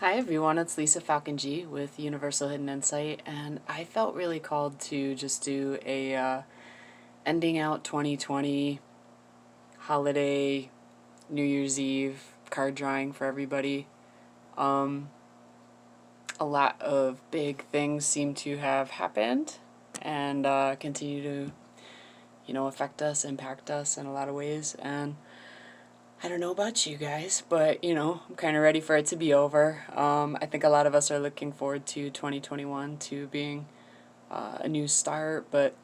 Hi everyone, it's Lisa Falcon G with Universal Hidden Insight, and I felt really called to just do a ending out 2020 holiday New Year's Eve card drawing for everybody. A lot of big things seem to have happened and continue to, affect us, impact us in a lot of ways, and I don't know about you guys, but I'm kind of ready for it to be over. I think a lot of us are looking forward to 2021 to being a new start, but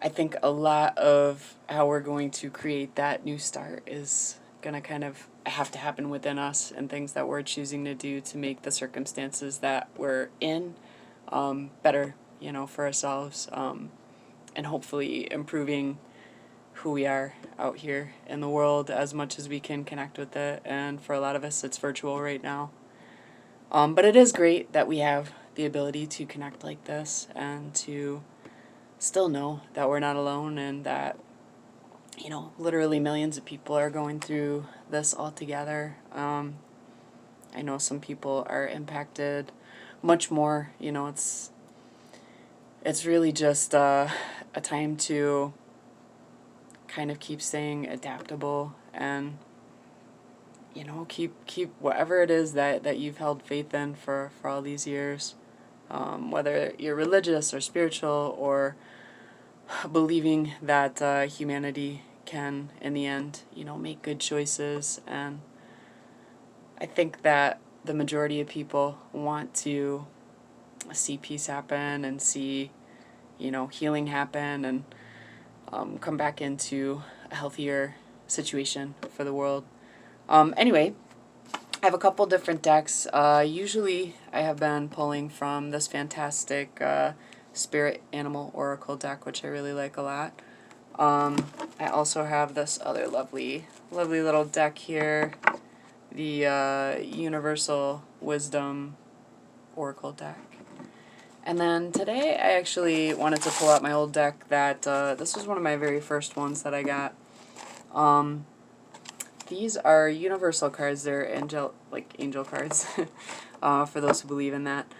I think a lot of how we're going to create that new start is going to kind of have to happen within us and things that we're choosing to do to make the circumstances that we're in better, for ourselves, and hopefully improving who we are out here in the world as much as we can connect with it. And for a lot of us, it's virtual right now. But it is great that we have the ability to connect like this and to still know that we're not alone and that, literally millions of people are going through this all together. I know some people are impacted much more. It's really just a time to kind of keep staying adaptable and keep whatever it is that you've held faith in for all these years, whether you're religious or spiritual or believing that humanity can in the end make good choices. And I think that the majority of people want to see peace happen and see healing happen and come back into a healthier situation for the world. Anyway, I have a couple different decks. Usually I have been pulling from this fantastic Spirit Animal Oracle deck, which I really like a lot. I also have this other lovely little deck here, the Universal Wisdom Oracle deck. And then today I actually wanted to pull out my old deck that, this was one of my very first ones that I got. These are universal cards. They're angel cards, for those who believe in that.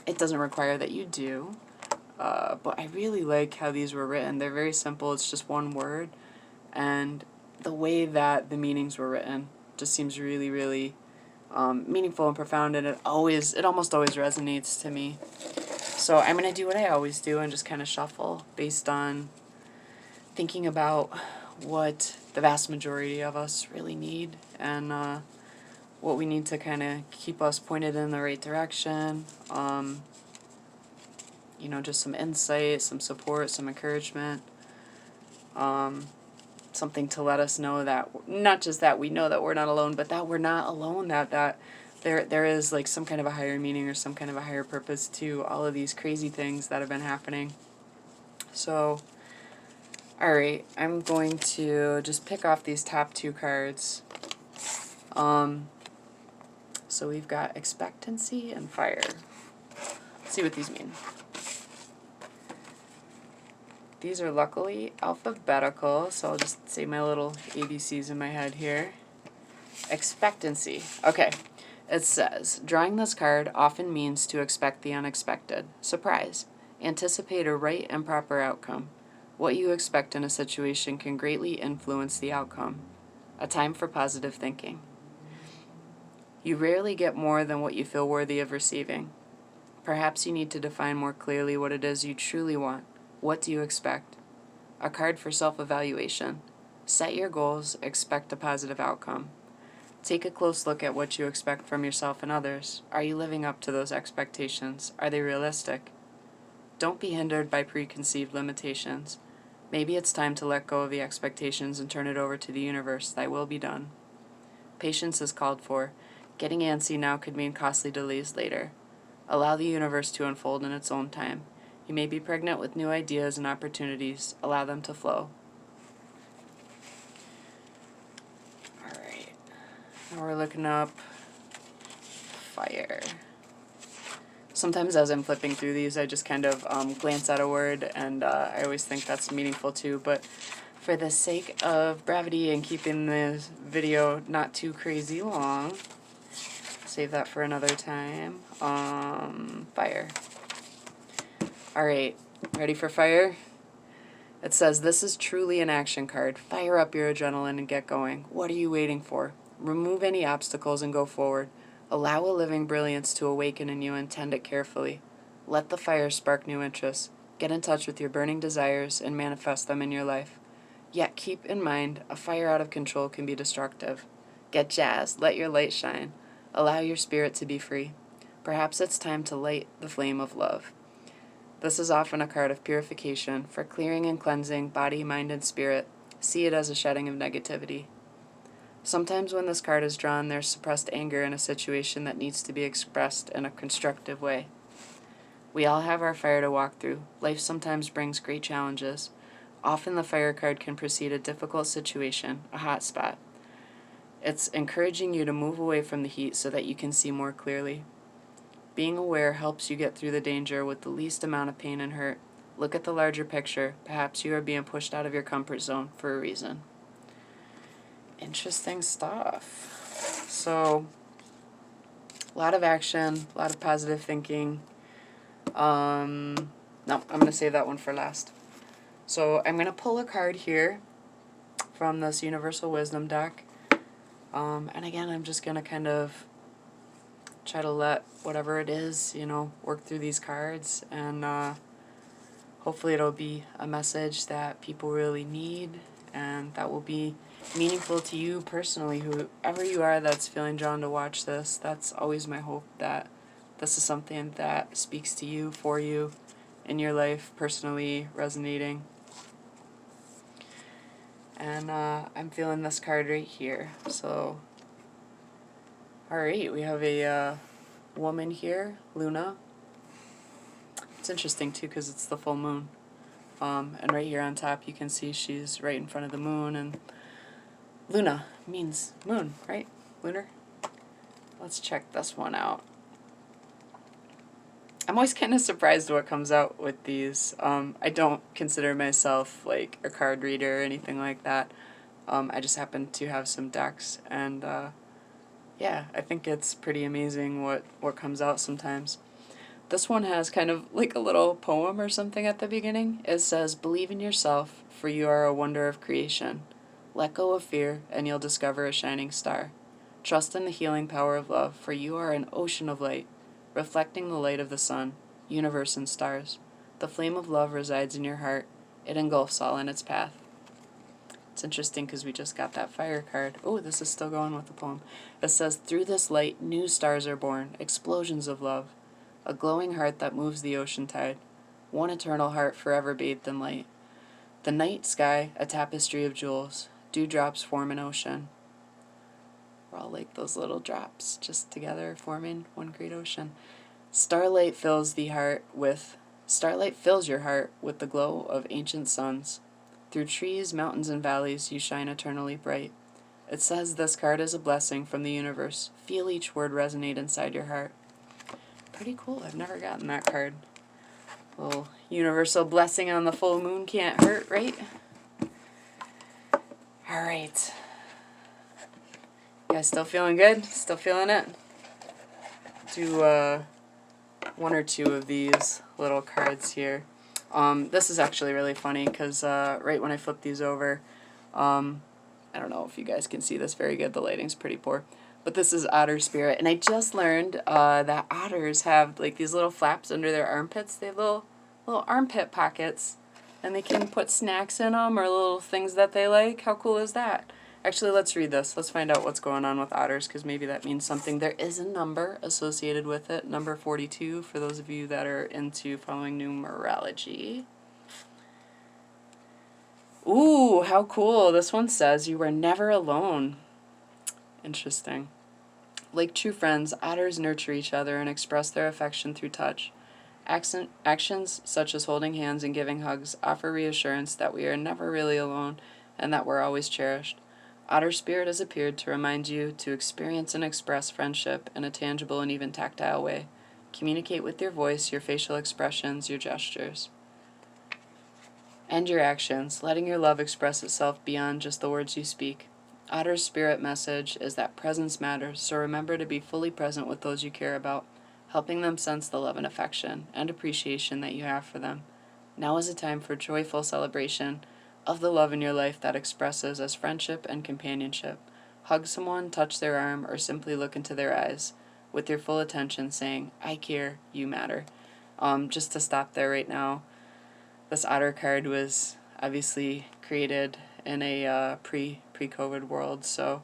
It doesn't require that you do, but I really like how these were written. They're very simple. It's just one word, and the way that the meanings were written just seems really, really meaningful and profound, and it almost always resonates to me. So I'm going to do what I always do and just kind of shuffle based on thinking about what the vast majority of us really need and what we need to kind of keep us pointed in the right direction. Just some insight, some support, some encouragement, something to let us know that not just that we know that we're not alone, but that we're not alone, that there is like some kind of a higher meaning or some kind of a higher purpose to all of these crazy things that have been happening. So, alright, I'm going to just pick off these top two cards. So we've got expectancy and fire. Let's see what these mean. These are luckily alphabetical, so I'll just say my little ABCs in my head here. Expectancy. Okay. It says, drawing this card often means to expect the unexpected. Surprise. Anticipate a right and proper outcome. What you expect in a situation can greatly influence the outcome. A time for positive thinking. You rarely get more than what you feel worthy of receiving. Perhaps you need to define more clearly what it is you truly want. What do you expect? A card for self-evaluation. Set your goals, expect a positive outcome. Take a close look at what you expect from yourself and others. Are you living up to those expectations? Are they realistic? Don't be hindered by preconceived limitations. Maybe it's time to let go of the expectations and turn it over to the universe. Thy will be done. Patience is called for. Getting antsy now could mean costly delays later. Allow the universe to unfold in its own time. You may be pregnant with new ideas and opportunities. Allow them to flow. Alright. Now we're looking up fire. Sometimes as I'm flipping through these, I just kind of glance at a word, and I always think that's meaningful too. But for the sake of brevity and keeping this video not too crazy long, Save that for another time. Fire. Alright, ready for fire? It says, this is truly an action card. Fire up your adrenaline and get going. What are you waiting for? Remove any obstacles and go forward. Allow a living brilliance to awaken in you and tend it carefully. Let the fire spark new interests. Get in touch with your burning desires and manifest them in your life. Yet keep in mind, a fire out of control can be destructive. Get jazzed. Let your light shine. Allow your spirit to be free. Perhaps it's time to light the flame of love. This is often a card of purification, for clearing and cleansing body, mind, and spirit. See it as a shedding of negativity. Sometimes when this card is drawn, there's suppressed anger in a situation that needs to be expressed in a constructive way. We all have our fire to walk through. Life sometimes brings great challenges. Often the fire card can precede a difficult situation, a hot spot. It's encouraging you to move away from the heat so that you can see more clearly. Being aware helps you get through the danger with the least amount of pain and hurt. Look at the larger picture. Perhaps you are being pushed out of your comfort zone for a reason. Interesting stuff. So, a lot of action, a lot of positive thinking. No, I'm going to save that one for last. So, I'm going to pull a card here from this Universal Wisdom deck. And again, I'm just going to kind of try to let whatever it is, work through these cards, and hopefully it'll be a message that people really need and that will be meaningful to you personally, whoever you are that's feeling drawn to watch this. That's always my hope, that this is something that speaks to you, for you, in your life, personally resonating. And I'm feeling this card right here. So, alright, we have a woman here, Luna. It's interesting too because it's the full moon. And right here on top you can see she's right in front of the moon, and Luna means moon, right? Lunar? Let's check this one out. I'm always kind of surprised what comes out with these. I don't consider myself like a card reader or anything like that. I just happen to have some decks, and yeah, I think it's pretty amazing what comes out sometimes. This one has kind of like a little poem or something at the beginning. It says, believe in yourself, for you are a wonder of creation. Let go of fear, and you'll discover a shining star. Trust in the healing power of love, for you are an ocean of light, reflecting the light of the sun, universe, and stars. The flame of love resides in your heart. It engulfs all in its path. It's interesting because we just got that fire card. Oh, this is still going with the poem. It says, through this light, new stars are born, explosions of love. A glowing heart that moves the ocean tide. One eternal heart forever bathed in light. The night sky, a tapestry of jewels. Dewdrops form an ocean. We're all like those little drops, just together forming one great ocean. Starlight fills your heart with the glow of ancient suns. Through trees, mountains, and valleys, you shine eternally bright. It says this card is a blessing from the universe. Feel each word resonate inside your heart. Pretty cool. I've never gotten that card. Little universal blessing on the full moon can't hurt, right? Alright. You guys still feeling good? Still feeling it? Do one or two of these little cards here. This is actually really funny because right when I flip these over, I don't know if you guys can see this very good. The lighting's pretty poor. But this is otter spirit, and I just learned that otters have like these little flaps under their armpits. They have little armpit pockets, and they can put snacks in them or little things that they like. How cool is that? Actually, let's read this. Let's find out what's going on with otters, because maybe that means something. There is a number associated with it, number 42, for those of you that are into following numerology. Ooh, how cool. This one says, you are never alone. Interesting. Like true friends, otters nurture each other and express their affection through touch. Actions such as holding hands and giving hugs offer reassurance that we are never really alone and that we're always cherished. Otter spirit has appeared to remind you to experience and express friendship in a tangible and even tactile way. Communicate with your voice, your facial expressions, your gestures, and your actions, letting your love express itself beyond just the words you speak. Otter's spirit message is that presence matters, so remember to be fully present with those you care about, helping them sense the love and affection and appreciation that you have for them. Now is a time for joyful celebration of the love in your life that expresses as friendship and companionship. Hug someone, touch their arm, or simply look into their eyes with your full attention, saying, I care, you matter. Just to stop there right now, this otter card was obviously created in a pre-COVID world, so,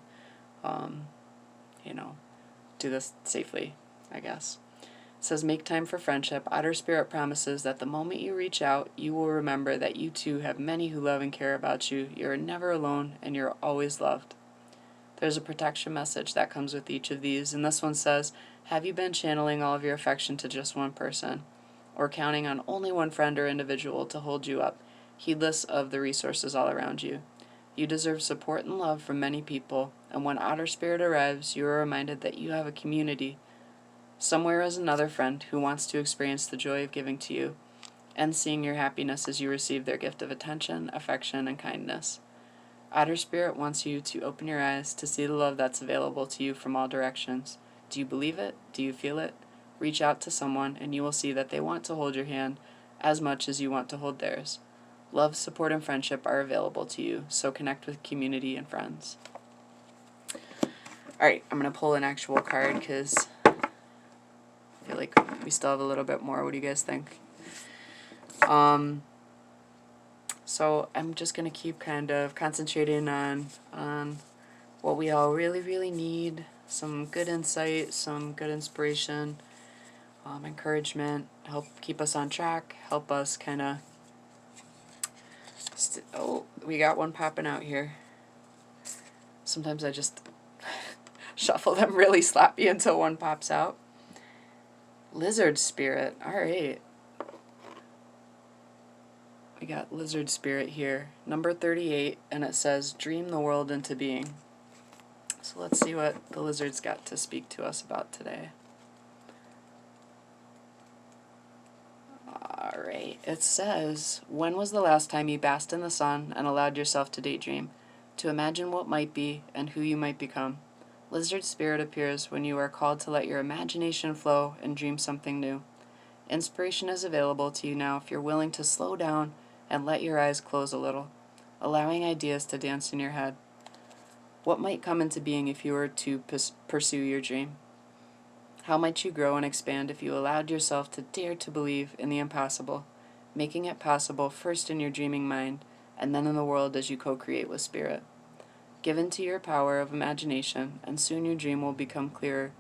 do this safely, I guess. It says, make time for friendship. Otter Spirit promises that the moment you reach out, you will remember that you too have many who love and care about you. You are never alone, and you're always loved. There's a protection message that comes with each of these, and this one says, have you been channeling all of your affection to just one person, or counting on only one friend or individual to hold you up, heedless of the resources all around you? You deserve support and love from many people, and when Otter Spirit arrives, you are reminded that you have a community. Somewhere is another friend who wants to experience the joy of giving to you, and seeing your happiness as you receive their gift of attention, affection, and kindness. Otter Spirit wants you to open your eyes to see the love that's available to you from all directions. Do you believe it? Do you feel it? Reach out to someone, and you will see that they want to hold your hand as much as you want to hold theirs. Love, support, and friendship are available to you, so connect with community and friends. Alright, I'm going to pull an actual card because I feel like we still have a little bit more. What do you guys think? So I'm just going to keep kind of concentrating on what we all really, really need. Some good insight, some good inspiration, encouragement, help keep us on track, help us kind of... we got one popping out here. Sometimes I just shuffle them really sloppy until one pops out. Lizard Spirit. Alright. We got Lizard Spirit here. Number 38, and it says, dream the world into being. So let's see what the lizard's got to speak to us about today. Alright, it says, when was the last time you basked in the sun and allowed yourself to daydream, to imagine what might be and who you might become? Lizard Spirit appears when you are called to let your imagination flow and dream something new. Inspiration is available to you now if you're willing to slow down and let your eyes close a little, allowing ideas to dance in your head. What might come into being if you were to pursue your dream? How might you grow and expand if you allowed yourself to dare to believe in the impossible, making it possible first in your dreaming mind and then in the world as you co-create with Spirit? Give into your power of imagination, and soon your dream will become clearer.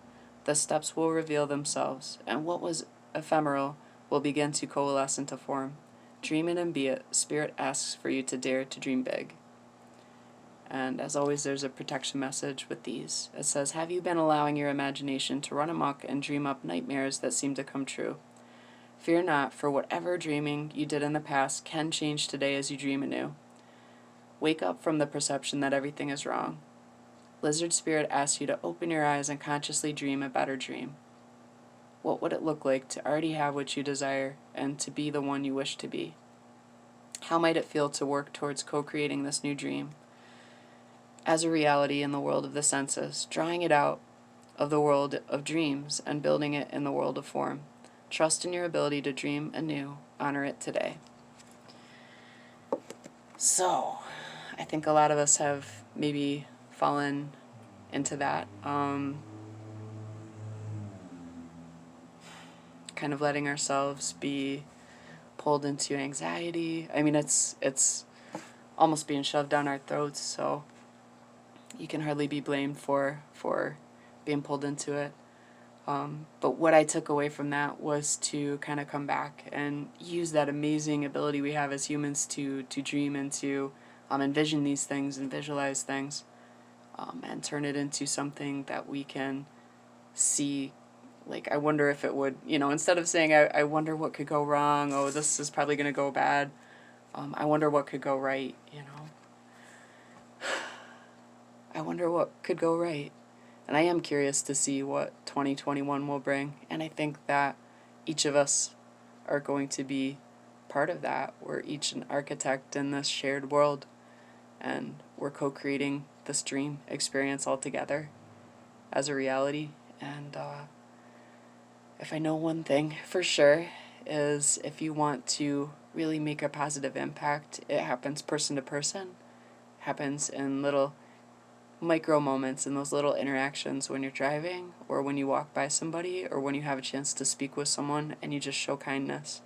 The steps will reveal themselves, and what was ephemeral will begin to coalesce into form. Dream it and be it. Spirit asks for you to dare to dream big. And as always, there's a protection message with these. It says, have you been allowing your imagination to run amok and dream up nightmares that seem to come true? Fear not, for whatever dreaming you did in the past can change today as you dream anew. Wake up from the perception that everything is wrong. Lizard Spirit asks you to open your eyes and consciously dream a better dream. What would it look like to already have what you desire and to be the one you wish to be? How might it feel to work towards co-creating this new dream as a reality in the world of the senses, drawing it out of the world of dreams and building it in the world of form? Trust in your ability to dream anew. Honor it today. So, I think a lot of us have maybe fallen into that. Kind of letting ourselves be pulled into anxiety. I mean, it's almost being shoved down our throats, so you can hardly be blamed for being pulled into it. But what I took away from that was to kind of come back and use that amazing ability we have as humans to dream and to envision these things and visualize things, and turn it into something that we can see. Like, I wonder if it would, instead of saying, I wonder what could go wrong, oh, this is probably going to go bad, I wonder what could go right, I wonder what could go right. And I am curious to see what 2021 will bring. And I think that each of us are going to be part of that. We're each an architect in this shared world. And we're co-creating this dream experience altogether as a reality. And if I know one thing for sure, is if you want to really make a positive impact, it happens person to person, happens in little micro moments, in those little interactions when you're driving, or when you walk by somebody, or when you have a chance to speak with someone and you just show kindness.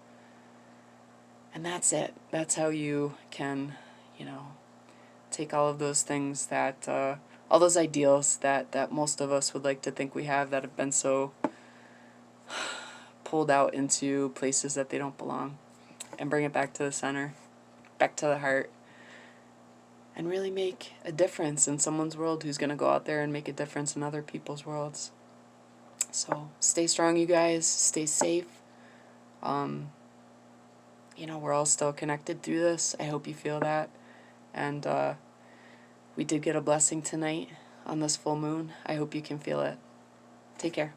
And that's it. That's how you can, take all of those things that, all those ideals that most of us would like to think we have, that have been so pulled out into places that they don't belong, and bring it back to the center, back to the heart, and really make a difference in someone's world who's going to go out there and make a difference in other people's worlds. So stay strong, you guys. Stay safe. We're all still connected through this. I hope you feel that. And we did get a blessing tonight on this full moon. I hope you can feel it. Take care.